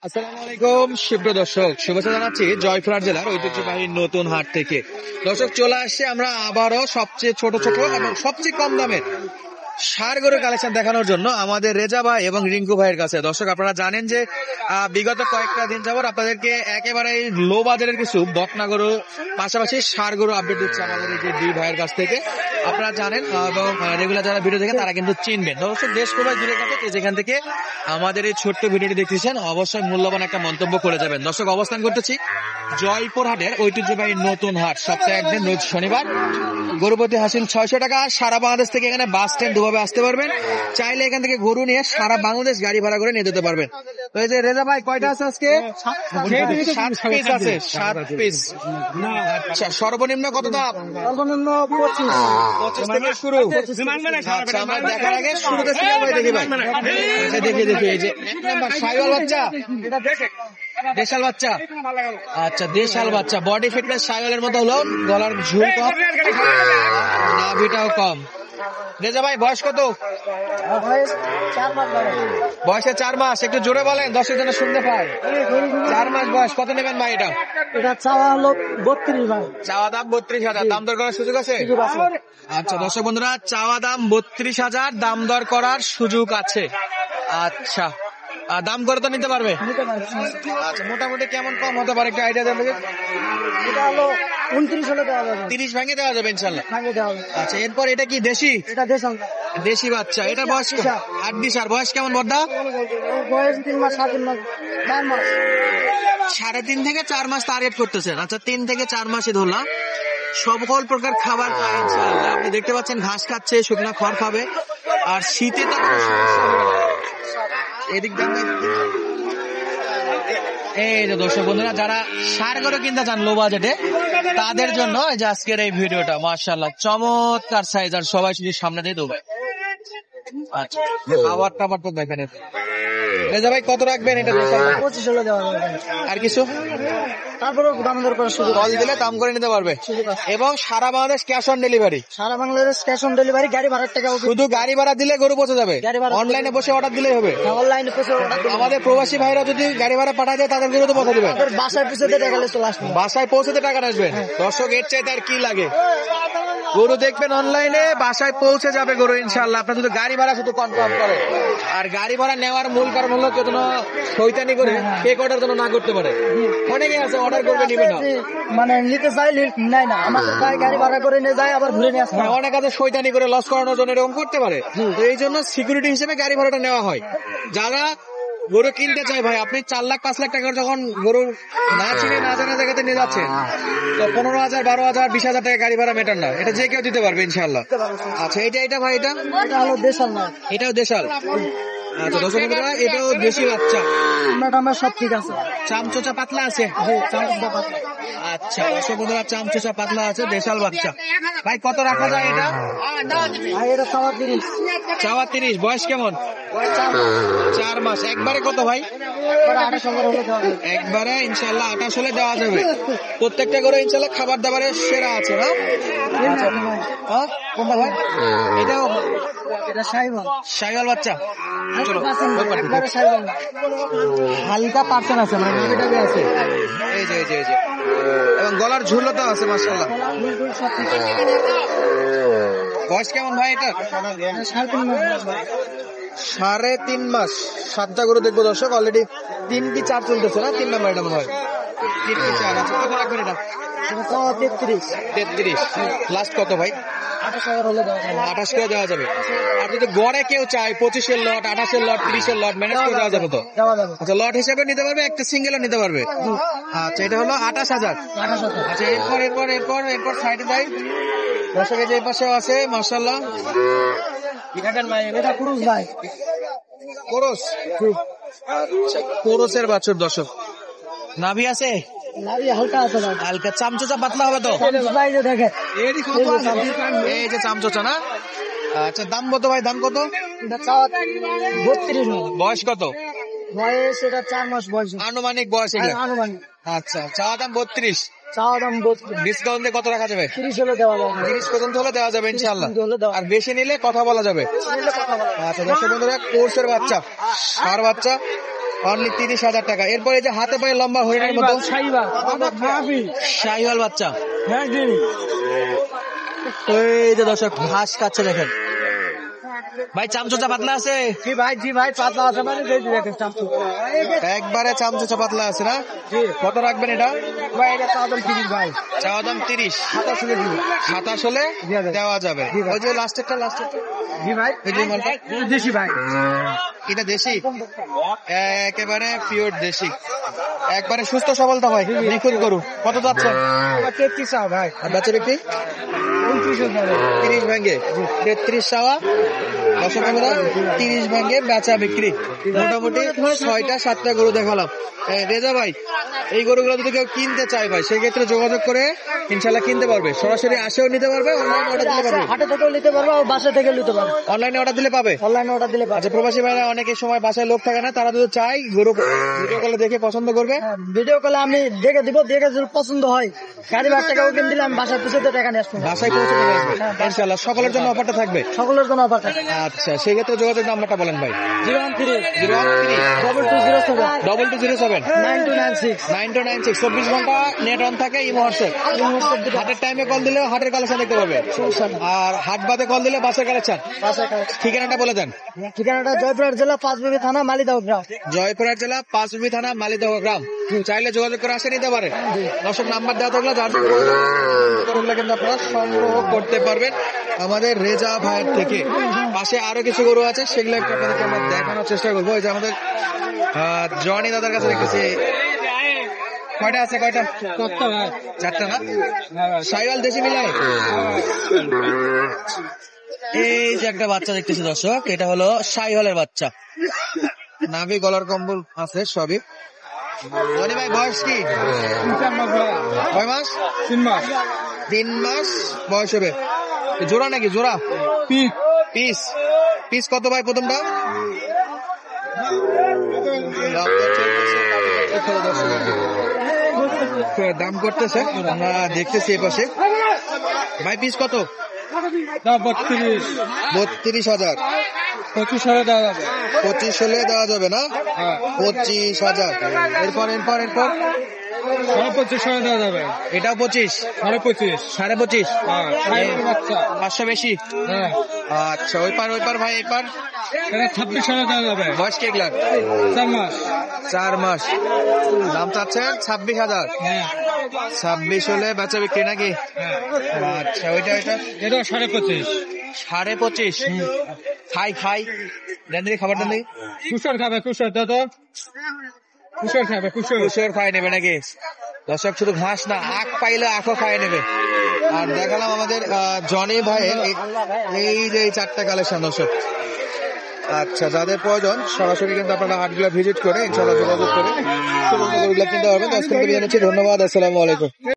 আসসালামু আলাইকুম সুপ্রিয় দর্শক, শুভেচ্ছা জানাচ্ছি জয়পুরহাট জেলার ঐতিহ্যবাহী নতুন হাট থেকে। দর্শক, চলে আসছে আমরা আবারও সবচেয়ে ছোট ছোট এবং সবচেয়ে কম দামের ষাঁড় গরুর কালেকশন দেখানোর জন্য আমাদের রেজা ভাই এবং রিঙ্কু ভাইয়ের কাছে। দর্শক, আপনারা জানেন যে বিগত কয়েকটা দিন যাবত আপনাদেরকে একেবারে লো বাজারের কিছু বকনা গরু পাশাপাশি ষাঁড় গরু আপডেট দিচ্ছে আমাদের এই যে দুই ভাইয়ের কাছ থেকে। আপনারা জানেন এবং রেগুলার যারা ভিডিও দেখেন তারা কিন্তু চিনবেন। দর্শক, দেশ প্রবাস দূরে থাকে যেখান থেকে আমাদের এই ছোট্ট ভিডিওটি দেখতেছেন অবশ্যই মূল্যবান একটা মন্তব্য করে যাবেন। দর্শক, অবস্থান করতেছি জয়পুরহাটের ঐতিহ্যবাহী নতুন হাট, সপ্তাহে একদিন রোজ শনিবার। গরুপতি হাসিল 600 টাকা। সারা বাংলাদেশ থেকে এখানে বাস স্ট্যান্ড দুভাবে আসতে পারবেন। চাইলে এখান থেকে গরু নিয়ে সারা বাংলাদেশ গাড়ি ভাড়া করে নিয়ে যেতে পারবেন। তো এই যে রেজা ভাই, কয়টা আছে আজকে? 7 পিস আছে। 7 পিস। আচ্ছা, সর্বনিম্ন কত দাম? সর্বনিম্ন 25 থেকে শুরু। আচ্ছা, আমরা দেখার আগে শুরুতে সিরিয়াল ভাই দেখি ভাই। আচ্ছা, দেখি এই যে এক নাম্বার শাইওয়াল বাচ্চা, দেশাল বাচ্চা। আচ্ছা, দেশাল বাচ্চা, বডি ফিটনেস শাইওয়ালের মতো হলো, গলার ঝুল কম, নাভিটাও কম। রেজা ভাই, বয়স কত? বয়সে 4 মাস। একটু জোরে বলেন, দর্শক যেন শুনতে পায়। 4 মাস বয়স। কত নেবেন ভাই এটা? এটা চাওয়া হলো 32 ভাই। চাওয়া দাম 32,000। দাম দর করার সুযোগ আছে? আচ্ছা দর্শক বন্ধুরা, চাওয়া দাম 32,000, দাম দর করার সুযোগ আছে। আচ্ছা, দাম করে তো নিতে পারবে? আচ্ছা, মোটামুটি কেমন কম হতে পারে, একটা আইডিয়া দেন। এটা হলো 29 হলে দেওয়া যাবে। 30 ভেঙে দেওয়া যাবে ইনশাল্লাহ। ভাঙে দেওয়া যাবে। আচ্ছা, এরপর এটা কি দেশি? এটা দেশাল। দেশি বাচ্চা। এটা বয়স 8 দিস। আর বয়স কেমন বড়দা? বয়স 3 মাস 7 মাস 4 মাস। 3.5 থেকে 4 মাস টার্গেট করতেছেন। আচ্ছা, 3 থেকে 4 মাসে ধরলাম। সকল প্রকার খাবার খায় ইনশাআল্লাহ। আপনি দেখতে পাচ্ছেন ঘাস খাচ্ছে, শুকনো খড় খাবে। আর শীতে তো কোনো সমস্যা হবে না। এদিক দেখ এই যে দর্শক বন্ধুরা, যারা ষাঁড় গরু কিনতে চান লো বাজেটে, তাদের জন্য এই যে আজকের এই ভিডিওটা। মাশাআল্লাহ, চমৎকার সাইজ। আর সবাই শুধু সামনে দিয়ে দেবে। আচ্ছা, খাবার টাবার তো দেখেন। রেজা ভাই, কত রাখবেন এটা? 25 হলে দেওয়া যাবে। আর কিছু? তারপরে দাম দর করার সুযোগ কল দিলে দাম করে নিতে পারবে। এবং সারা বাংলাদেশ ক্যাশ অন ডেলিভারি। সারা বাংলাদেশ ক্যাশ অন ডেলিভারি। গাড়ি ভাড়ার টাকা শুধু গাড়ি ভাড়া দিলে গরু পৌঁছে যাবে। অনলাইনে বসে অর্ডার দিলেই হবে। অনলাইনে পৌঁছে আমাদের প্রবাসী ভাইরা যদি গাড়ি ভাড়া পাঠায় দেয়, তাদের গরু তো পৌঁছে দেবে। বাসায় পৌঁছতে টাকা চলে আসবে। বাসায় পৌঁছতে টাকা আসবে। দর্শক, এর চাইতে আর কি লাগে? গরু দেখবেন অনলাইনে, বাসায় পৌঁছে যাবে গরু ইনশাআল্লাহ। আপনার শুধু গাড়ি ভাড়া শুধু কনফার্ম করে। আর গাড়ি ভাড়া নেওয়ার মূল কারণ হলো কেউ যেন শয়তানি করে ফেক অর্ডার যেন না করতে পারে। অনেকে আছে অর্ডার করবে, নিবে না, মানে নিতে চাই নাই না, আমার গাড়ি ভাড়া করে নিয়ে যায় আবার ঘুরে নিয়ে আসে। অনেক আছে শয়তানি করে লস করানোর জন্য এরকম করতে পারে। তো এই জন্য সিকিউরিটি হিসেবে গাড়ি ভাড়াটা নেওয়া হয়। যারা গরু কিনতে চাই ভাই, আপনি 4 লাখ 5 লাখ টাকার যখন গরু না চিনে না জানা জায়গাতে নিয়ে যাচ্ছেন, তো 15,000 12,000 20,000 টাকা গাড়ি ভাড়া মেটান না। এটা যে কেউ দিতে পারবে ইনশাআল্লাহ। আচ্ছা, এটা ভাই, এটা হলো দেশাল না, এটাও দেশাল। আচ্ছা দর্শক বন্ধুরা, এটাও দেশি বাচ্চা। আমার সব ঠিক আছে। চামচোচা পাতলা আছে। আচ্ছা দর্শক বন্ধুরা, চামচোচা পাতলা আছে, দেশাল বাচ্চা। ভাই, কত রাখা যায় এটা? এটা চাওয়া 30। চাওয়া 30। বয়স কেমন? 4 মাস। একবারে কত ভাই? একবারে ইনশাল্লাহ 28 হলে দেওয়া যাবে। প্রত্যেকটা করে ইনশাল্লাহ খাবার দাবারের সেরা আছে না? কোনটা ভাই? এটাও এটা শাইওয়াল বাচ্চা। চলো, হালকা পার্সেন্ট আছে, মানে আছে। এই যে এবং গলার ঝুলতা আছে মাশাআল্লাহ। বয়স কেমন ভাই এটা? 3.5 মাস। 7টা গরু দেখবো দর্শক। অলরেডি 3 কি 4 চলতেছে না? 3 নাম্বার এটা মনে হয়। 3 কি 4 আছে। কত রাখবেন এটা? 33। লাস্ট কত ভাই? 28 করে দেওয়া যাবে। আর যদি গড়ে কেউ চায় 25-এর লট, 28-এর লট, 30-এর লট ম্যানেজ করে দেওয়া যাবে তো? আচ্ছা, লট হিসেবে নিতে পারবে, একটা সিঙ্গেলও নিতে পারবে। আচ্ছা, এটা হলো 28,000। আচ্ছা, এরপর সাইডে যাই। দর্শকের যে পাশে আছে মাশাআল্লাহ। এটা পুরুষ ভাই, কোরসের বাছুর। দর্শক, নাভি আছে? নাভি হালকা আছে ভাই। হালকা। চামচোচা পাতলা হবে তো? দেখেন এই যে চামচোচা না? আচ্ছা, দাম কত ভাই? দাম কত? 32। বয়স কত? বয়স এটা 4 মাস বয়স। আনুমানিক বয়স এটা? আনুমানিক। আচ্ছা, চাওয়া দাম 32। চাওয়া দাম 32। ডিসকাউন্ট দিয়ে কত রাখা যাবে? 30 হলে দেওয়া যাবে। 30 পর্যন্ত হলে দেওয়া যাবে ইনশাআল্লাহ। আর বেশি নিলে কথা বলা যাবে। আচ্ছা দর্শক বন্ধুরা, কোর্সের বাচ্চা, ষাঁড় বাচ্চা, অনলি 30,000 টাকা। এরপরে যে হাতে পায়ে লম্বা হরিণের মতো শাহিওয়াল বাচ্চা, এই যে দর্শক ঘাস খাচ্ছে দেখেন। ভাই চামচোচা পাতলা আছে? জি ভাই পাতলা আছে মানে দেখেন চামচু একবারে চামচোচা পাতলা আছে না? কত রাখবেন এটা? ভাই এটা চাদর কিনিস ভাই চাওয়া দাম 30, 27 দিন 27 হলে দেওয়া যাবে। ওই যে লাস্টেরটা জি ভাই এই যে মালটা দেশি ভাই এটা দেশি, একেবারে পিওর দেশি, একবারে সুস্থ সবলতা ভাই, নিখুঁত গরু। কত যাচ্ছেন? 33 চাও ভাই আর বাচ্চা বিক্রি 30 ভাঙ্গে 33 চাওয়া, দর্শক আমরা 30 ভাঙ্গে বেচা বিক্রি। মোটামুটি 6টা-7টা গরু দেখালাম। রেজা ভাই, এই গরুগুলো যদি কেউ কিনতে চায় ভাই, সেক্ষেত্রে যোগাযোগ করে ইনশাল্লাহ কিনতে পারবে। সরাসরি আসেও নিতে পারবে, অনলাইনে অর্ডার দিলে পারবে। হাটে থেকেও নিতে পারবো আর বাসা থেকে নিতে পারবো, অনলাইনে অর্ডার দিলে পাবে। অনলাইনে অর্ডার দিলে পারবো। আচ্ছা, প্রবাসী ভাইরা অনেকের সময় বাসায় লোক থাকে না, তারা যদি চাই গরু ভিডিও কলে দেখে পছন্দ করবে, ভিডিও কলে আমি দেখে দিব, দেখে যদি পছন্দ হয় গাড়ি ভাড়া টাকা ওকে দিলে আমি বাসায় পৌঁছে টাকা নিয়ে আসবো, বাসায় পৌঁছে দেবে ইনশাল্লাহ। সকলের জন্য অফারটা থাকবে। সকলের জন্য অফার থাকে। আচ্ছা, সেই ক্ষেত্রে যোগাযোগ নাম্বারটা বলেন ভাই। 013 013 2207 2207 9296 9296। 24 ঘন্টা নেট অন থাকে, ইমো হোয়াটসঅ্যাপ। হাটের টাইমে কল দিলেও হাটের কালেকশন দেখতে পাবে, আর হাট বাদে কল দিলে বাসের কালেকশন। ঠিকানাটা বলে দেন। ঠিকানাটা জয়পুরহাট জেলা পাঁচবিবি থানা মালিদাও গ্রাম। জয়পুরহাট জেলা পাঁচবিবি থানা মালিদহ গ্রাম। চাইলে যোগাযোগ করে আসে নিতে পারেন। দর্শক নাম্বার দেওয়া থাকলে যার গরুগুলো কিন্তু আপনারা সংগ্রহ করতে পারবেন আমাদের রেজা ভাইয়ের থেকে। পাশে আরো কিছু গরু আছে, সেগুলো একটু আপনাদেরকে আমরা দেখানোর চেষ্টা করবো। এই যে আমাদের জনি দাদার কাছে রেখেছি। কয়টা আছে? কয়টা? 4টা না? শাহিওয়াল দেশি মিলাই। এই যে একটা বাচ্চা দেখতেছি দর্শক, এটা হলো শাহিওয়ালের বাচ্চা। নাভি গলার কম্বল আছে সবই। জনি ভাই বয়স কি? কয় মাস? 3 মাস বয়স হবে। জোড়া নাকি? জোড়া পিস পিস কত ভাই প্রথমটা? দাম করতেছে, আমরা দেখতেছি এ পাশে। ভাই পিস কত? 32,000। 25 হলে দেওয়া যাবে না? 25,000। এরপর এটাও 25, 25.5। 500 বেশি। আচ্ছা, ওই পার ভাই, এই পার 26,000 বয়স কি এগুলার? 4 মাস। দাম চাচ্ছেন 26,000। 26 হলে বেচা বিক্রি নাকি? আচ্ছা, ওইটা 25.5। খাই দেন দেখি, খাবার দেন দেখি। কুশর খাবে, কুশর দাদা, কুশর খাবে, কুশর খাই নেবে নাকি? দর্শক শুধু ঘাস না, আখ পাইলে আখও খাই নেবে। আর দেখালাম আমাদের জনি ভাইয়ের এই যে 4টা কালেকশন দর্শক। আচ্ছা, যাদের প্রয়োজন সরাসরি কিন্তু আপনারা হাটগুলা ভিজিট করে ইনশাআল্লাহ যোগাযোগ করে গরুগুলা কিনতে পারবেন। আজকে জানাচ্ছি ধন্যবাদ। আসসালামু আলাইকুম।